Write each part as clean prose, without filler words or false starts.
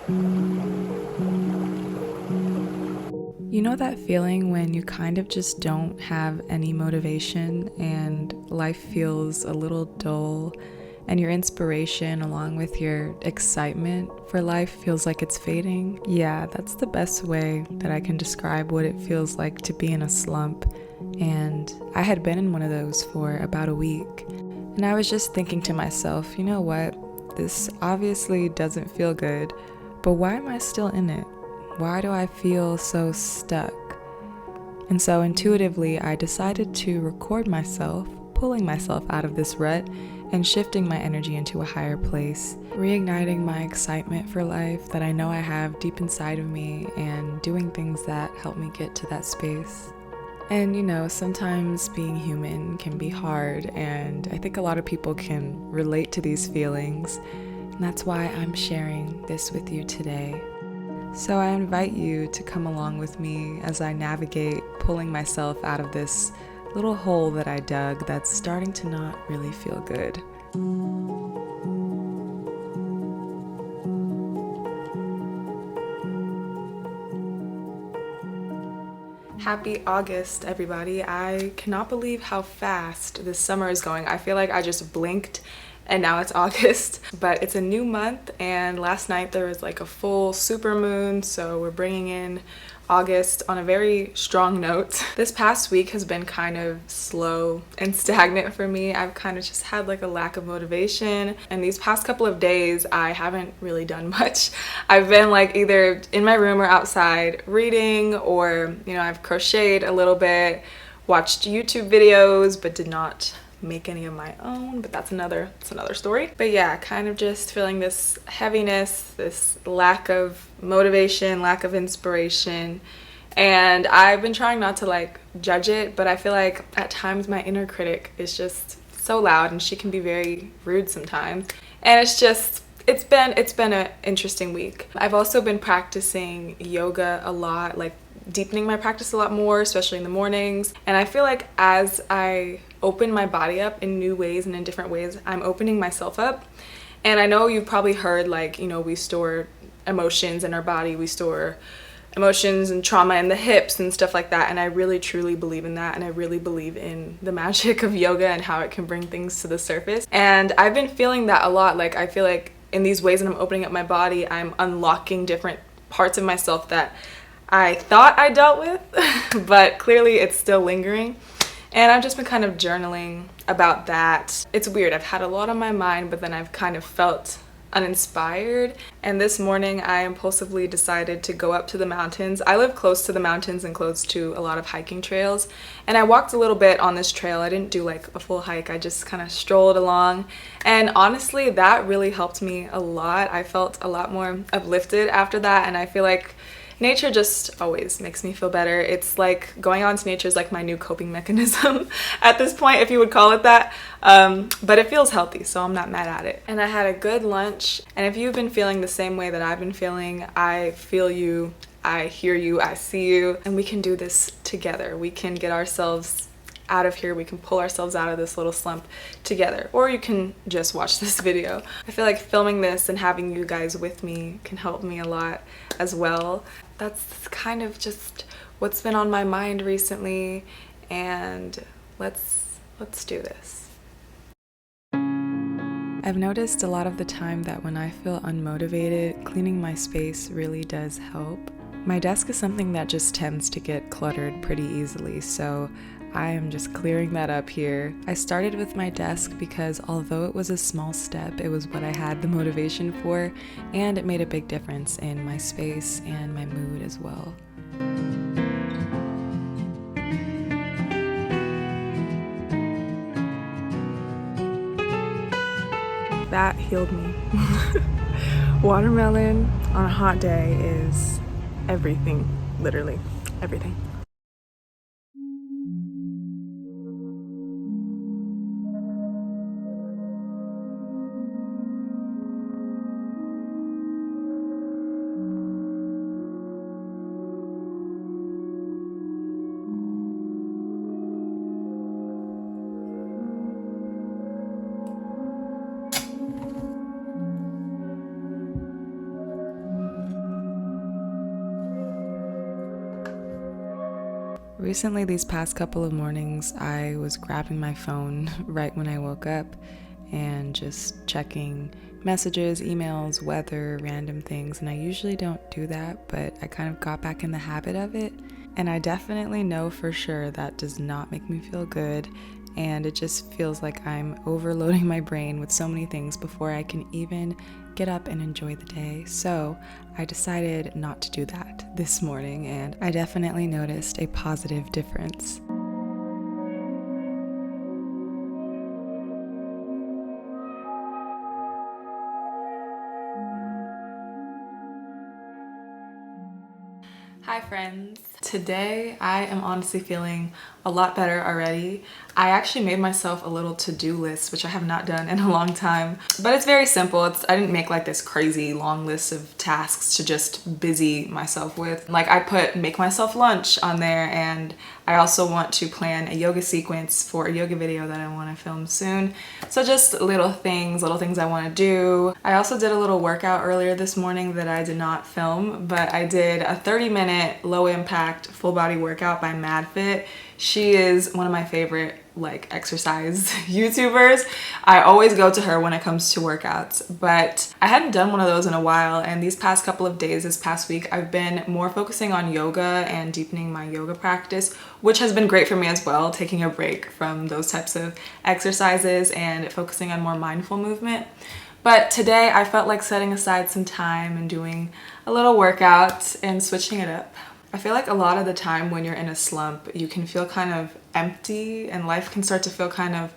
You know that feeling when you kind of just don't have any motivation and life feels a little dull and your inspiration along with your excitement for life feels like it's fading? Yeah, that's the best way that I can describe what it feels like to be in a slump. And I had been in one of those for about a week. And I was just thinking to myself, you know what? This obviously doesn't feel good, but why am I still in it? Why do I feel so stuck? And so intuitively, I decided to record myself, pulling myself out of this rut and shifting my energy into a higher place, reigniting my excitement for life that I know I have deep inside of me and doing things that help me get to that space. And you know, sometimes being human can be hard, and I think a lot of people can relate to these feelings. And that's why I'm sharing this with you today. So I invite you to come along with me as I navigate pulling myself out of this little hole that I dug that's starting to not really feel good. Happy August, everybody. I cannot believe how fast this summer is going. I feel like I just blinked and now it's August, but it's a new month, and last night there was like a full supermoon, so we're bringing in August on a very strong note. This past week has been kind of slow and stagnant for me. I've kind of just had like a lack of motivation, and these past couple of days I haven't really done much. I've been like either in my room or outside reading, or I've crocheted a little bit, watched YouTube videos, but did not make any of my own, but that's another story. But yeah, kind of just feeling this heaviness, this lack of motivation, lack of inspiration. And I've been trying not to like judge it, but I feel like at times my inner critic is just so loud and she can be very rude sometimes. And it's been an interesting week. I've also been practicing yoga a lot, like deepening my practice a lot more, especially in the mornings. And I feel like as I open my body up in new ways and in different ways, I'm opening myself up. And I know you've probably heard like, we store emotions in our body, we store emotions and trauma in the hips and stuff like that. And I really truly believe in that. And I really believe in the magic of yoga and how it can bring things to the surface. And I've been feeling that a lot. Like I feel like in these ways that I'm opening up my body, I'm unlocking different parts of myself that I thought I dealt with, but clearly it's still lingering. And I've just been kind of journaling about that. It's weird, I've had a lot on my mind, but then I've kind of felt uninspired. And this morning I impulsively decided to go up to the mountains. I live close to the mountains and close to a lot of hiking trails. And I walked a little bit on this trail. I didn't do like a full hike, I just kind of strolled along. And honestly, that really helped me a lot. I felt a lot more uplifted after that, and I feel like nature just always makes me feel better. It's like going on to nature is like my new coping mechanism at this point, if you would call it that. But it feels healthy, so I'm not mad at it. And I had a good lunch. And if you've been feeling the same way that I've been feeling, I feel you, I hear you, I see you, and we can do this together. We can get ourselves out of here. We can pull ourselves out of this little slump together, or you can just watch this video. I feel like filming this and having you guys with me can help me a lot as well. That's kind of just what's been on my mind recently, and let's do this. I've noticed a lot of the time that when I feel unmotivated, cleaning my space really does help. My desk is something that just tends to get cluttered pretty easily, so I am just clearing that up here. I started with my desk because although it was a small step, it was what I had the motivation for, and it made a big difference in my space and my mood as well. That healed me. Watermelon on a hot day is everything, literally everything. Recently, these past couple of mornings, I was grabbing my phone right when I woke up and just checking messages, emails, weather, random things. And I usually don't do that, but I kind of got back in the habit of it. And I definitely know for sure that does not make me feel good. And it just feels like I'm overloading my brain with so many things before I can even get up and enjoy the day. So I decided not to do that this morning, and I definitely noticed a positive difference. Hi friends. Today I am honestly feeling a lot better already. I actually made myself a little to-do list, which I have not done in a long time, but it's very simple. I didn't make like this crazy long list of tasks to just busy myself with. Like I put make myself lunch on there, and I also want to plan a yoga sequence for a yoga video that I want to film soon. So just little things I want to do. I also did a little workout earlier this morning that I did not film, but I did a 30-minute low impact full body workout by MadFit. She is one of my favorite like exercise YouTubers. I always go to her when it comes to workouts, but I hadn't done one of those in a while, and these past couple of days, this past week, I've been more focusing on yoga and deepening my yoga practice, which has been great for me as well, taking a break from those types of exercises and focusing on more mindful movement. But today I felt like setting aside some time and doing a little workout and switching it up. I feel like a lot of the time when you're in a slump, you can feel kind of empty and life can start to feel kind of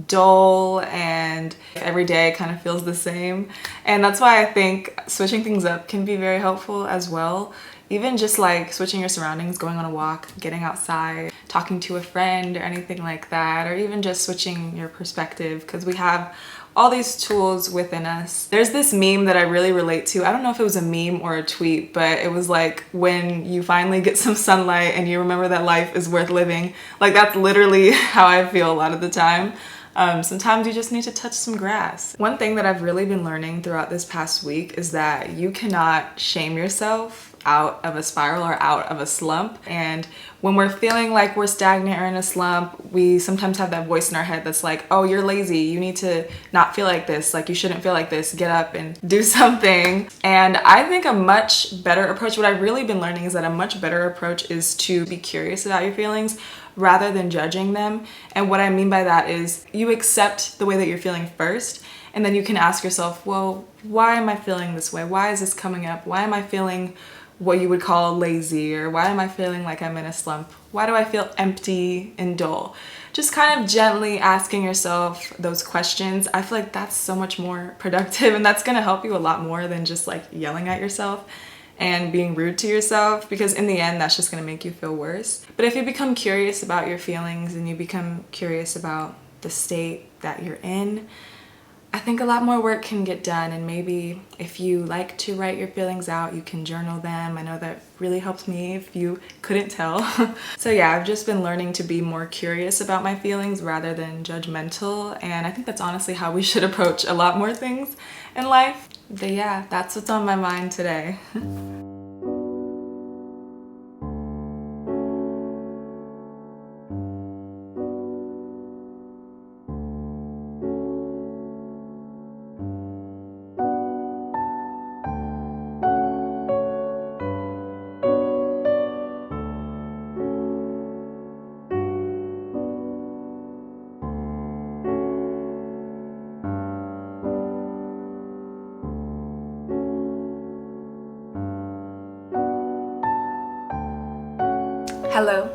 dull, and every day kind of feels the same. And that's why I think switching things up can be very helpful as well. Even just like switching your surroundings, going on a walk, getting outside, talking to a friend or anything like that, or even just switching your perspective, because we have all these tools within us. There's this meme that I really relate to. I don't know if it was a meme or a tweet, but it was like when you finally get some sunlight and you remember that life is worth living. Like that's literally how I feel a lot of the time. Sometimes you just need to touch some grass. One thing that I've really been learning throughout this past week is that you cannot shame yourself out of a spiral or out of a slump. And when we're feeling like we're stagnant or in a slump, we sometimes have that voice in our head that's like, oh, you're lazy, you need to not feel like this, like you shouldn't feel like this, get up and do something. And I think a much better approach, what I've really been learning is that a much better approach is to be curious about your feelings rather than judging them. And what I mean by that is you accept the way that you're feeling first, and then you can ask yourself, well, why am I feeling this way? Why is this coming up? Why am I feeling what you would call lazy? Or why am I feeling like I'm in a slump? Why do I feel empty and dull? Just kind of gently asking yourself those questions. I feel like that's so much more productive, and that's gonna help you a lot more than just like yelling at yourself and being rude to yourself, because in the end that's just gonna make you feel worse. But if you become curious about your feelings and you become curious about the state that you're in, I think a lot more work can get done. And maybe if you like to write your feelings out, you can journal them. I know that really helped me, if you couldn't tell. So yeah, I've just been learning to be more curious about my feelings rather than judgmental, and I think that's honestly how we should approach a lot more things in life. But yeah, that's what's on my mind today. Hello,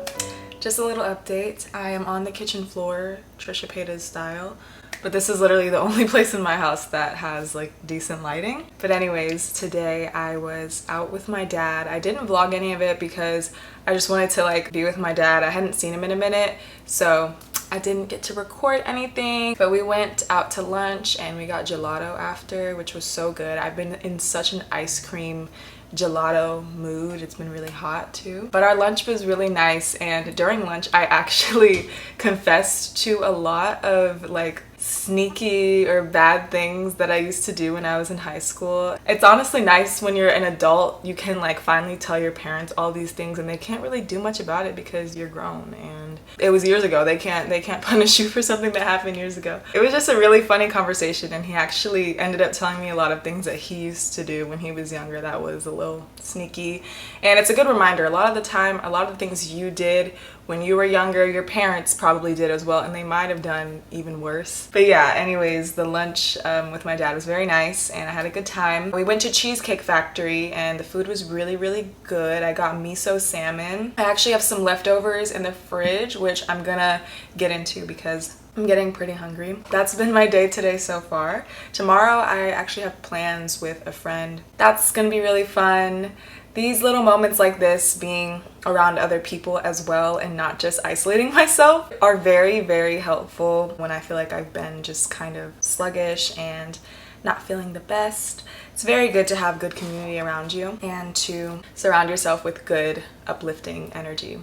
just a little update. I am on the kitchen floor, Trisha Paytas style, but this is literally the only place in my house that has like decent lighting. But anyways, today I was out with my dad. I didn't vlog any of it because I just wanted to like be with my dad. I hadn't seen him in a minute, so I didn't get to record anything, but we went out to lunch and we got gelato after, which was so good. I've been in such an ice cream gelato mood. It's been really hot too. But our lunch was really nice, and during lunch I actually confessed to a lot of like sneaky or bad things that I used to do when I was in high school. It's honestly nice when you're an adult, you can like finally tell your parents all these things and they can't really do much about it because you're grown, and it was years ago. They can't punish you for something that happened years ago. It was just a really funny conversation, and he actually ended up telling me a lot of things that he used to do when he was younger that was a little sneaky. And it's a good reminder, a lot of the time, a lot of the things you did when you were younger, your parents probably did as well, and they might have done even worse. But yeah, anyways, the lunch with my dad was very nice and I had a good time. We went to Cheesecake Factory and the food was really, really good. I got miso salmon. I actually have some leftovers in the fridge, which I'm gonna get into because I'm getting pretty hungry. That's been my day today so far. Tomorrow I actually have plans with a friend. That's gonna be really fun. These little moments like this, being around other people as well and not just isolating myself, are very, very helpful when I feel like I've been just kind of sluggish and not feeling the best. It's very good to have good community around you and to surround yourself with good, uplifting energy.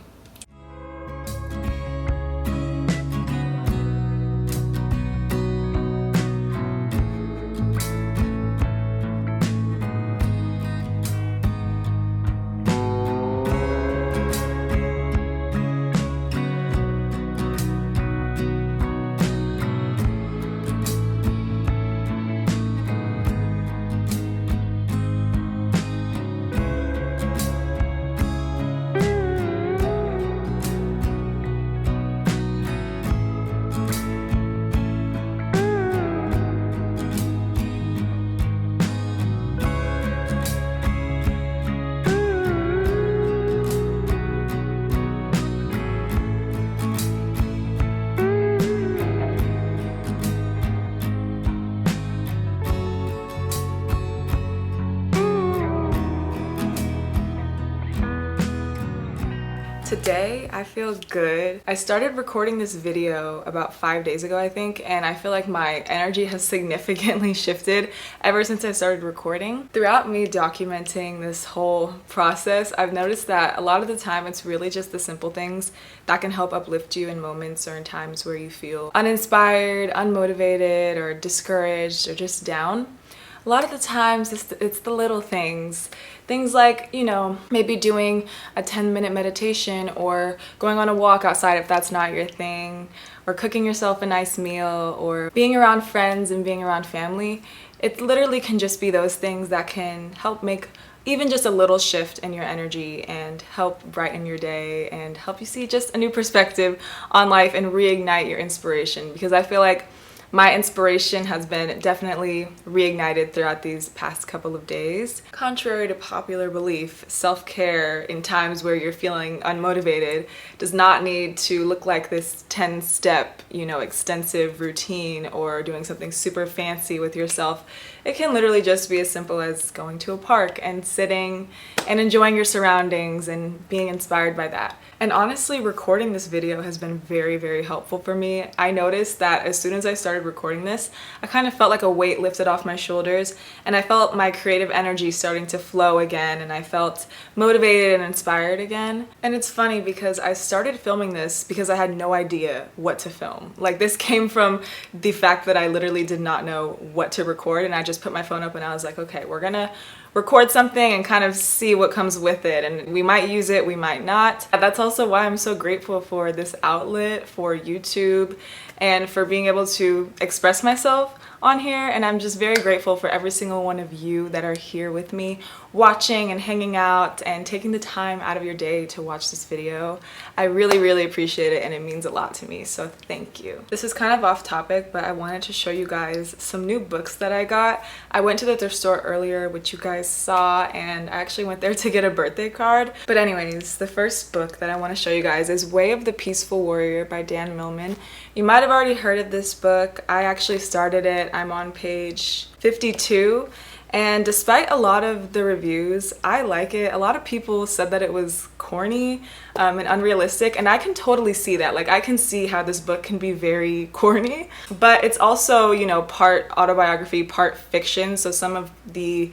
Today, I feel good. I started recording this video about 5 days ago, I think, and I feel like my energy has significantly shifted ever since I started recording. Throughout me documenting this whole process, I've noticed that a lot of the time it's really just the simple things that can help uplift you in moments or in times where you feel uninspired, unmotivated, or discouraged, or just down. A lot of the times it's the little things. Things like, you know, maybe doing a 10-minute meditation or going on a walk outside if that's not your thing, or cooking yourself a nice meal, or being around friends and being around family. It literally can just be those things that can help make even just a little shift in your energy and help brighten your day and help you see just a new perspective on life and reignite your inspiration, because I feel like my inspiration has been definitely reignited throughout these past couple of days. Contrary to popular belief, self-care in times where you're feeling unmotivated does not need to look like this 10-step, extensive routine or doing something super fancy with yourself. It can literally just be as simple as going to a park and sitting and enjoying your surroundings and being inspired by that. And honestly, recording this video has been very, very helpful for me. I noticed that as soon as I started recording this, I kind of felt like a weight lifted off my shoulders, and I felt my creative energy starting to flow again, and I felt motivated and inspired again. And it's funny because I started filming this because I had no idea what to film. Like, this came from the fact that I literally did not know what to record, and I just put my phone up and I was like, okay, we're gonna record something and kind of see what comes with it, and we might use it, we might not. That's also why I'm so grateful for this outlet, for YouTube, and for being able to express myself on here. And I'm just very grateful for every single one of you that are here with me, watching and hanging out and taking the time out of your day to watch this video. I really, really appreciate it, and it means a lot to me, so thank you. This is kind of off topic, but I wanted to show you guys some new books that I got. I went to the thrift store earlier, which you guys saw, and I actually went there to get a birthday card. But anyways, the first book that I want to show you guys is Way of the Peaceful Warrior by Dan Millman. You might have already heard of this book. I actually started it. I'm on page 52. And despite a lot of the reviews, I like it. A lot of people said that it was corny and unrealistic, and I can totally see that. Like, I can see how this book can be very corny, but it's also, you know, part autobiography, part fiction, so some of the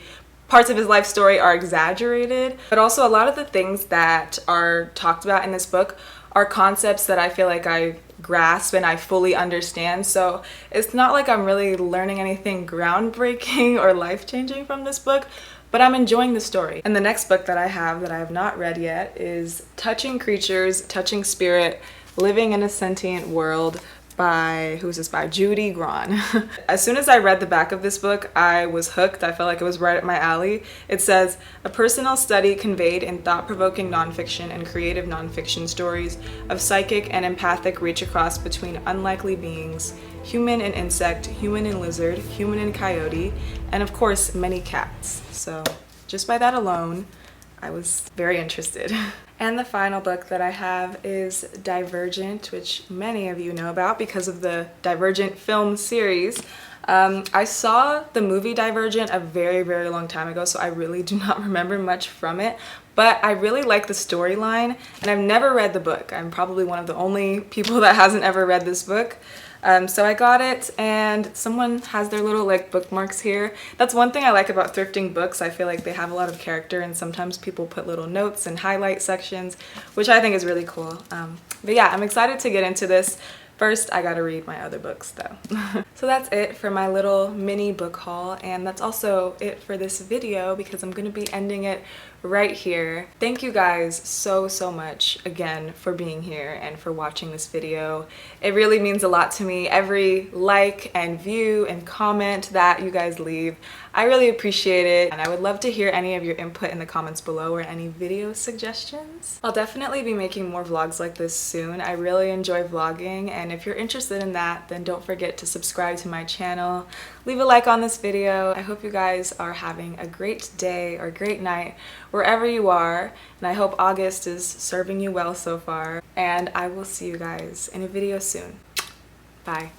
parts of his life story are exaggerated, but also a lot of the things that are talked about in this book are concepts that I feel like I grasp and I fully understand. So it's not like I'm really learning anything groundbreaking or life-changing from this book, but I'm enjoying the story. And the next book that I have not read yet is Touching Creatures, Touching Spirit, Living in a Sentient World by, who's this by? Judy Grahn. As soon as I read the back of this book, I was hooked. I felt like it was right up my alley. It says, a personal study conveyed in thought-provoking nonfiction and creative nonfiction stories of psychic and empathic reach across between unlikely beings, human and insect, human and lizard, human and coyote, and of course, many cats. So just by that alone, I was very interested. And the final book that I have is Divergent, which many of you know about because of the Divergent film series. I saw the movie Divergent a very, very long time ago, so I really do not remember much from it. But I really like the storyline, and I've never read the book. I'm probably one of the only people that hasn't ever read this book. So I got it, and someone has their little like bookmarks here. That's one thing I like about thrifting books. I feel like they have a lot of character, and sometimes people put little notes and highlight sections, which I think is really cool. But yeah, I'm excited to get into this. First, I gotta read my other books though. So that's it for my little mini book haul, and that's also it for this video because I'm gonna be ending it right here. Thank you guys so much again for being here and for watching this video. It really means a lot to me. Every like and view and comment that you guys leave, I really appreciate it, and I would love to hear any of your input in the comments below or any video suggestions. I'll definitely be making more vlogs like this soon. I really enjoy vlogging, and if you're interested in that, then don't forget to subscribe to my channel. Leave a like on this video. I hope you guys are having a great day or great night wherever you are, and I hope August is serving you well so far, and I will see you guys in a video soon. Bye.